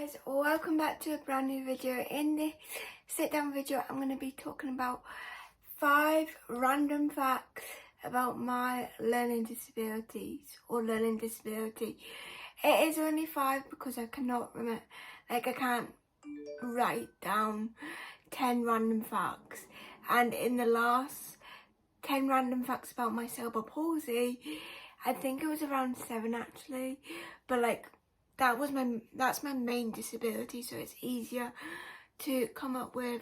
guys, welcome back to a brand new video. In this sit down video I'm going to be talking about 5 random facts about my learning disabilities or learning disability. It is only 5 because I cannot remember, I can't write down 10 random facts, and in the last 10 random facts about my cerebral palsy, I think it was around 7 actually, but that's my main disability, so it's easier to come up with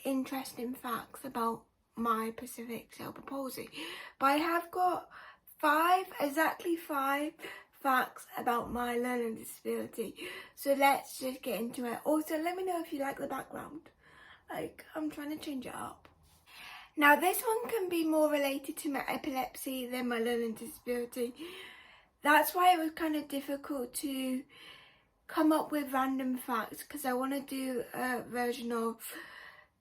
interesting facts about my specific cerebral palsy. But I have got exactly five facts about my learning disability, so let's just get into it. Also, let me know if you like the background, I'm trying to change it up. Now this one can be more related to my epilepsy than my learning disability. That's why it was kind of difficult to come up with random facts, because I want to do a version of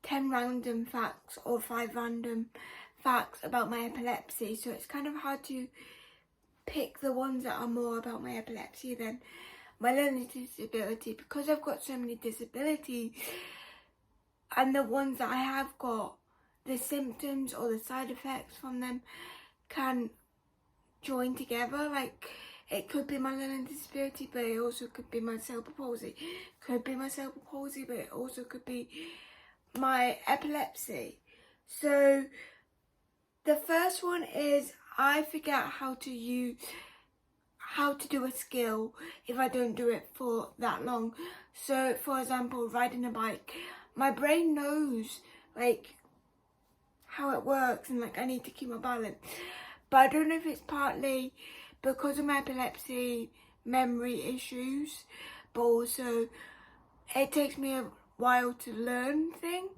10 random facts or 5 random facts about my epilepsy. So it's kind of hard to pick the ones that are more about my epilepsy than my learning disability, because I've got so many disabilities, and the ones that I have got, the symptoms or the side effects from them can join together. It could be my learning disability, but it also could be my cerebral palsy. Could be my cerebral palsy, but it also could be my epilepsy. So the first one is I forget how to do a skill if I don't do it for that long. So for example, riding a bike, my brain knows how it works, and I need to keep my balance. But I don't know if it's partly because of my epilepsy, memory issues, but also it takes me a while to learn things.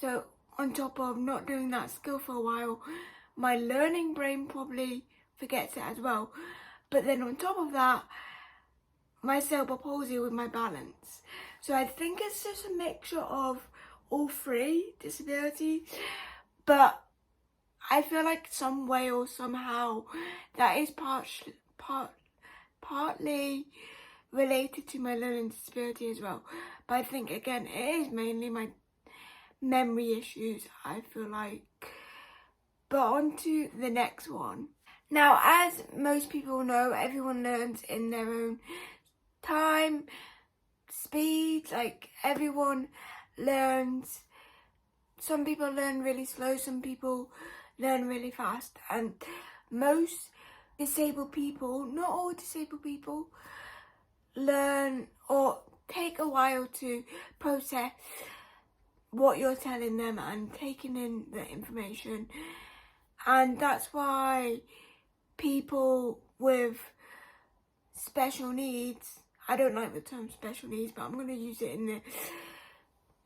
So on top of not doing that skill for a while, my learning brain probably forgets it as well. But then on top of that, my cerebral palsy with my balance. So I think it's just a mixture of all 3 disabilities. But I feel like some way or somehow that is partly related to my learning disability as well. But I think again it is mainly my memory issues, I feel like. But on to the next one. Now, as most people know, everyone learns in their own time, speed, everyone learns. Some people learn really slow, some people learn really fast, and most disabled people, not all disabled people, learn or take a while to process what you're telling them and taking in the information. And that's why people with special needs, I don't like the term special needs, but I'm going to use it in the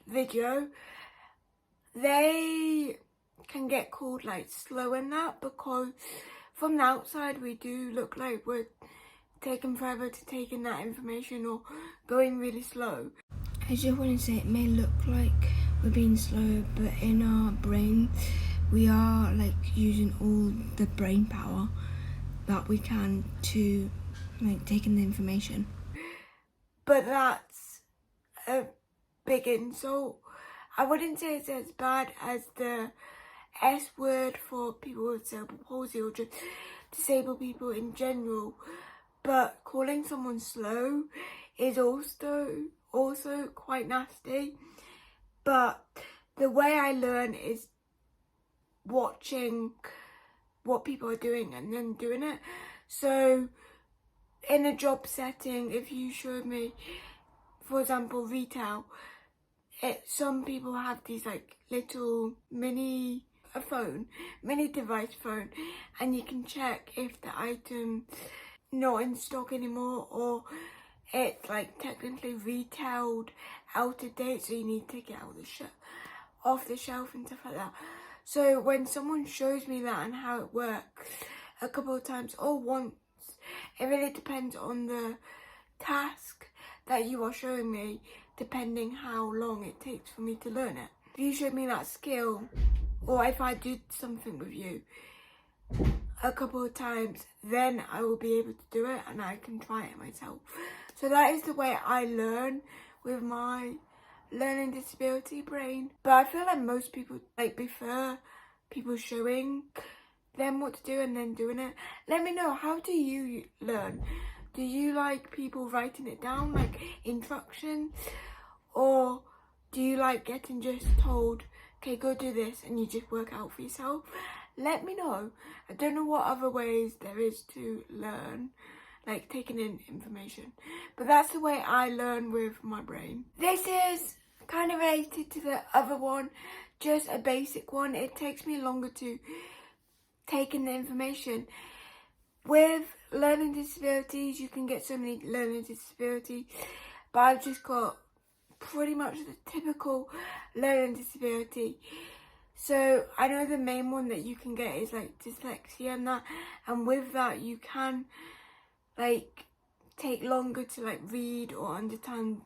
video, they can get called slow in that, because from the outside we do look like we're taking forever to take in that information or going really slow. I just want to say, it may look like we're being slow, but in our brain we are using all the brain power that we can to take in the information. But that's a big insult. I wouldn't say it's as bad as the S word for people with cerebral palsy or just disabled people in general, but calling someone slow is also quite nasty. But the way I learn is watching what people are doing and then doing it. So in a job setting, if you showed me, for example, retail, some people have these little mini device phone, and you can check if the item's not in stock anymore, or it's technically retailed out of date, so you need to take it off the shelf and stuff like that. So when someone shows me that and how it works a couple of times or once, it really depends on the task that you are showing me, depending how long it takes for me to learn it. If you showed me that skill, or if I did something with you a couple of times, then I will be able to do it and I can try it myself. So that is the way I learn with my learning disability brain. But I feel like most people prefer people showing them what to do and then doing it. Let me know, how do you learn? Do you like people writing it down, like instructions? Or do you like getting just told, okay, go do this, and you just work out for yourself? Let me know. I don't know what other ways there is to learn, like taking in information. But that's the way I learn with my brain. This is kind of related to the other one, just a basic one. It takes me longer to take in the information. With learning disabilities, you can get so many learning disabilities, but I've just got pretty much the typical learning disability. So I know the main one that you can get is like dyslexia and that, and with that you can like take longer to like read or understand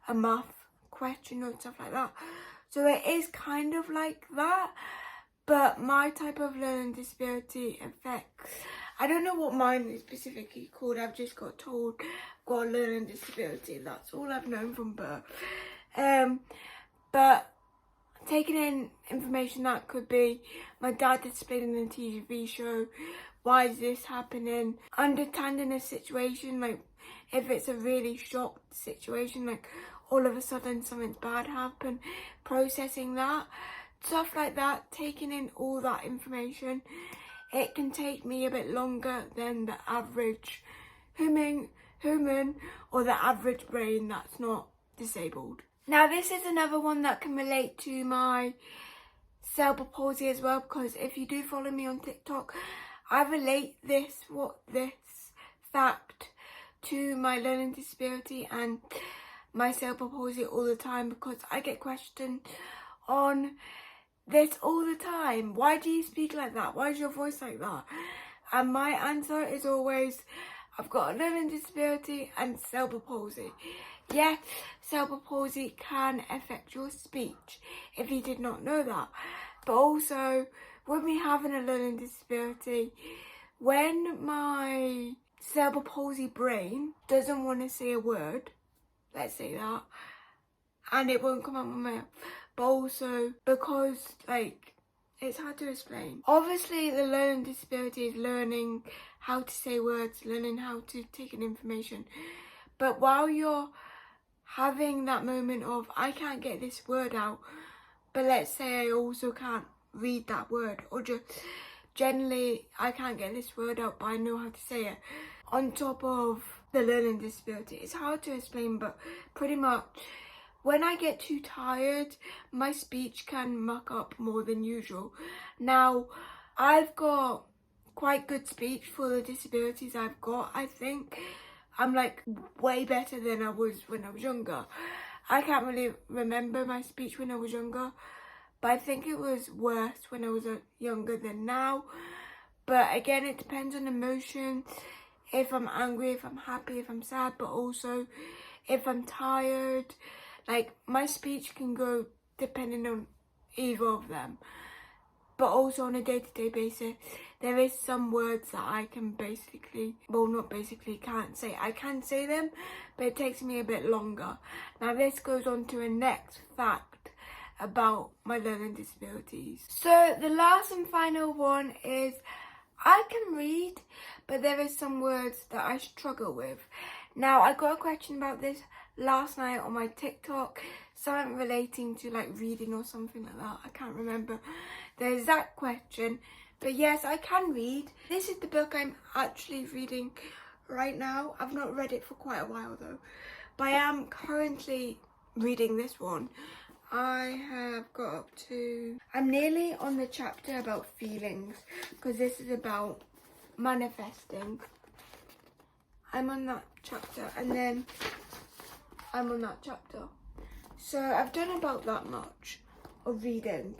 a math question or stuff like that. So it is kind of like that, but my type of learning disability affects, I don't know what mine is specifically called, I've just got told I've got a learning disability, that's all I've known from birth. But taking in information that could be my dad explaining in a TV show, why is this happening, understanding a situation, like if it's a really shocked situation, like all of a sudden something's bad happened, processing that, stuff like that, taking in all that information. It can take me a bit longer than the average human or the average brain that's not disabled. Now this is another one that can relate to my cerebral palsy as well, because if you do follow me on TikTok, I relate this fact to my learning disability and my cerebral palsy all the time, because I get questioned on this all the time. Why do you speak like that? Why is your voice like that? And my answer is always, I've got a learning disability and cerebral palsy. Yes, cerebral palsy can affect your speech, if you did not know that. But also, with me having a learning disability, when my cerebral palsy brain doesn't want to say a word, let's say that, and it won't come out my mouth, but also because, like, it's hard to explain. Obviously, the learning disability is learning how to say words, learning how to take in information. But while you're having that moment of, I can't get this word out, but let's say I also can't read that word, or just generally I can't get this word out, but I know how to say it, on top of the learning disability. It's hard to explain, but pretty much when I get too tired, my speech can muck up more than usual. Now, I've got quite good speech for the disabilities I've got, I think. I'm like way better than I was when I was younger. I can't really remember my speech when I was younger, but I think it was worse when I was younger than now. But again, it depends on emotion. If I'm angry, if I'm happy, if I'm sad, but also if I'm tired. Like, my speech can go depending on either of them. But also on a day-to-day basis, there is some words that I can can't say. I can say them, but it takes me a bit longer. Now this goes on to a next fact about my learning disabilities. So the last and final one is, I can read, but there is some words that I struggle with. Now, I got a question about this last night on my TikTok, something relating to like reading or something like that. I can't remember the exact question, but yes, I can read. This is the book I'm actually reading right now. I've not read it for quite a while though, but I am currently reading this one. I have got up to, I'm nearly on the chapter about feelings, because this is about manifesting. I'm on that chapter, and then I'm on that chapter. So I've done about that much of reading.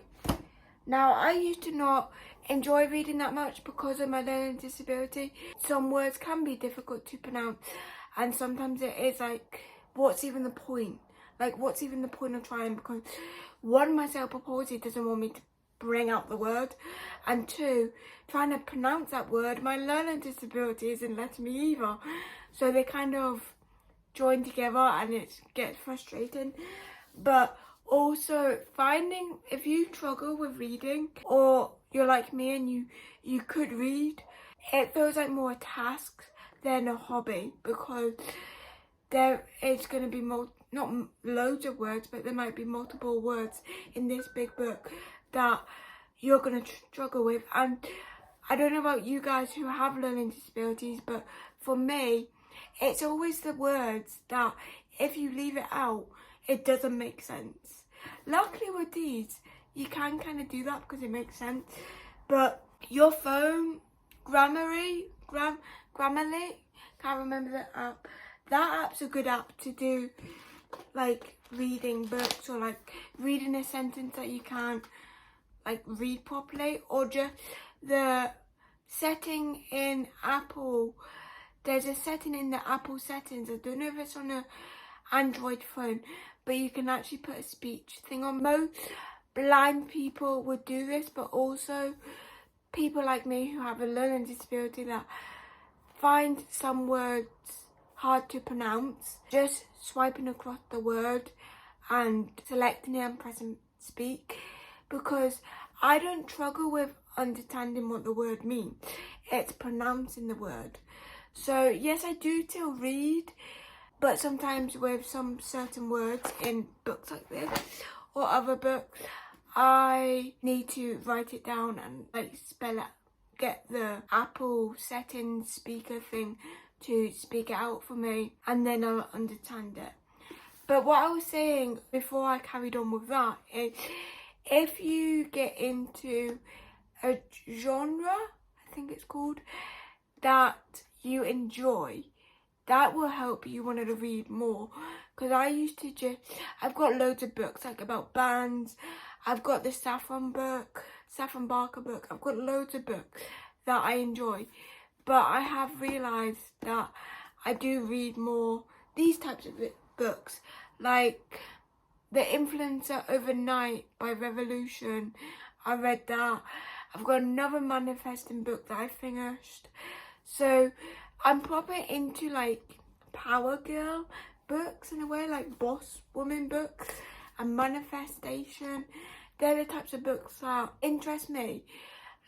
Now, I used to not enjoy reading that much because of my learning disability. Some words can be difficult to pronounce, and sometimes it is like, what's even the point? Like, what's even the point of trying? Because one, my cerebral palsy doesn't want me to bring out the word, and two, trying to pronounce that word, my learning disability isn't letting me either. So they kind of join together and it gets frustrating. But also finding, if you struggle with reading or you're like me and you could read, it feels like more a task than a hobby, because there is going to be not loads of words, but there might be multiple words in this big book that you're going to struggle with. And I don't know about you guys who have learning disabilities, but for me, it's always the words that if you leave it out, it doesn't make sense. Luckily with these, you can kind of do that because it makes sense. But your phone, Grammarly, can't remember the app. That app's a good app to do like reading books, or like reading a sentence that you can't like read properly, or just the setting in Apple. There's a setting in the Apple settings, I don't know if it's on a Android phone, but you can actually put a speech thing on. Most blind people would do this, but also people like me who have a learning disability that find some words hard to pronounce, just swiping across the word and selecting it and pressing speak, because I don't struggle with understanding what the word means, it's pronouncing the word. So yes, I do still read, but sometimes with some certain words in books like this or other books, I need to write it down and like spell it, get the Apple settings speaker thing to speak it out for me, and then I'll understand it. But what I was saying before I carried on with that is, if you get into a genre, I think it's called, that you enjoy, that will help you want to read more. Because I used to I've got loads of books like about bands, I've got the Saffron Barker book, I've got loads of books that I enjoy. But I have realised that I do read more these types of books, like The Influencer Overnight by Revolution. I read that. I've got another manifesting book that I finished. So I'm probably into like power girl books in a way, like boss woman books and manifestation. They're the types of books that interest me.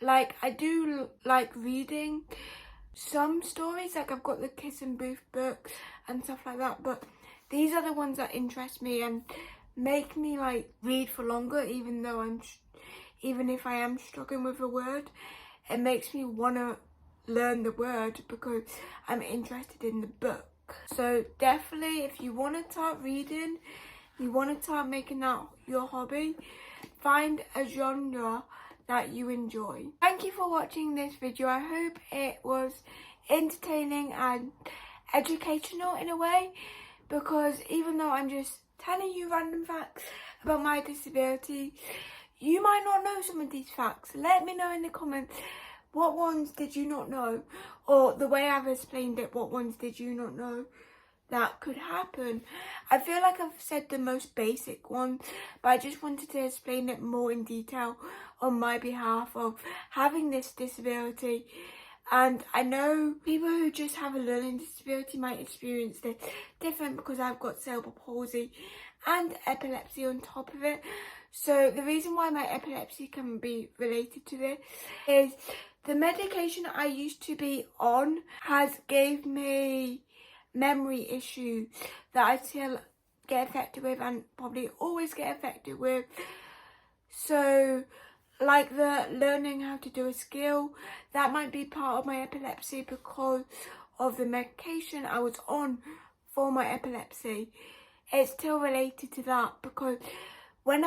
Like, I do like reading some stories, like I've got the Kiss and Booth books and stuff like that, but these are the ones that interest me and make me like read for longer, even if I am struggling with a word. It makes me want to learn the word because I'm interested in the book. So definitely, if you want to start reading, you want to start making that your hobby, find a genre that you enjoy. Thank you for watching this video. I hope it was entertaining and educational in a way, because even though I'm just telling you random facts about my disability, you might not know some of these facts. Let me know in the comments, what ones did you not know? Or the way I've explained it, what ones did you not know that could happen? I feel like I've said the most basic ones, but I just wanted to explain it more in detail on my behalf of having this disability. And I know people who just have a learning disability might experience this different, because I've got cerebral palsy and epilepsy on top of it. So the reason why my epilepsy can be related to this is the medication I used to be on has gave me memory issues that I still get affected with and probably always get affected with. So like the learning how to do a skill, that might be part of my epilepsy because of the medication I was on for my epilepsy. It's still related to that, because when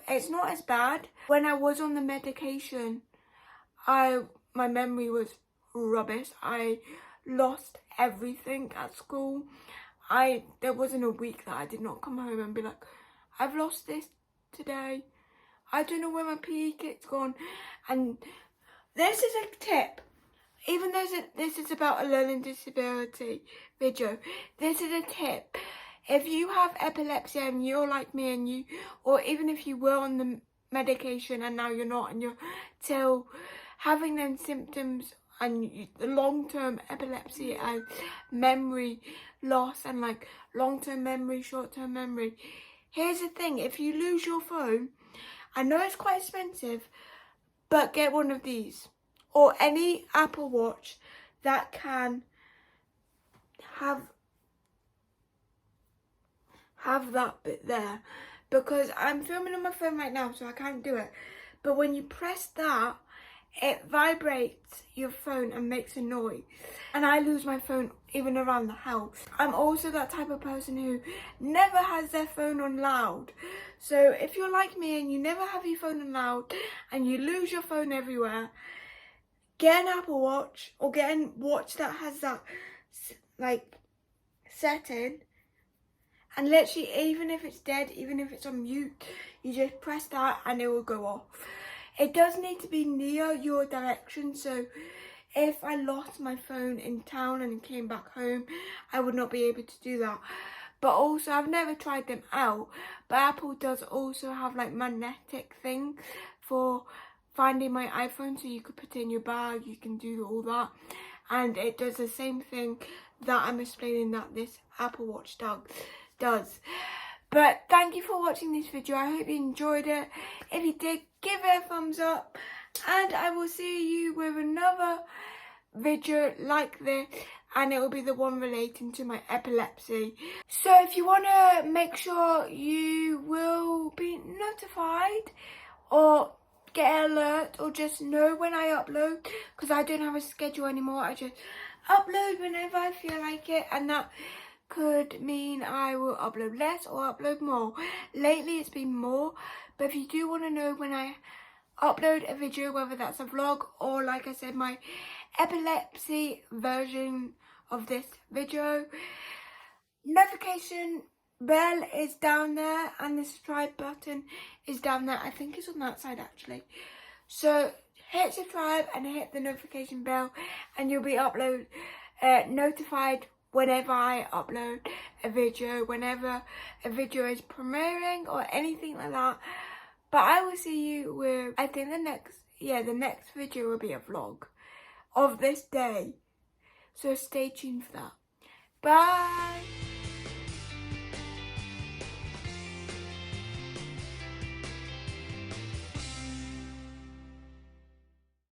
it's not as bad. When I was on the medication, my memory was rubbish. I lost everything at school. There wasn't a week that I did not come home and be like, I've lost this today. I don't know where my PE kit's gone. And this is a tip. Even though this is about a learning disability video, this is a tip. If you have epilepsy and you're like me, or even if you were on the medication and now you're not, and you're still having them symptoms and the long-term epilepsy and memory loss and like long-term memory, short-term memory. Here's the thing, if you lose your phone, I know it's quite expensive, but get one of these or any Apple Watch that can have that bit there, because I'm filming on my phone right now so I can't do it, but when you press that, it vibrates your phone and makes a noise, and I lose my phone even around the house. I'm also that type of person who never has their phone on loud, so if you're like me and you never have your phone on loud and you lose your phone everywhere, get an Apple Watch or get a watch that has that like setting, and literally even if it's dead, even if it's on mute, you just press that and it will go off. It does need to be near your direction, so if I lost my phone in town and came back home, I would not be able to do that. But also, I've never tried them out, but Apple does also have like magnetic thing for finding my iPhone, so you could put it in your bag, you can do all that, and it does the same thing that I'm explaining that this Apple Watch does. But thank you for watching this video. I hope you enjoyed it. If you did, give it a thumbs up, and I will see you with another video like this, and it will be the one relating to my epilepsy. So if you want to make sure you will be notified or get an alert or just know when I upload, because I don't have a schedule anymore, I just upload whenever I feel like it, and that could mean I will upload less or upload more. Lately it's been more, but if you do want to know when I upload a video, whether that's a vlog or like I said my epilepsy version of this video, notification bell is down there and the subscribe button is down there. I think it's on that side actually. So hit subscribe and hit the notification bell and you'll be notified whenever I upload a video, whenever a video is premiering or anything like that. But I will see you with, I think the next video will be a vlog of this day. So stay tuned for that. Bye!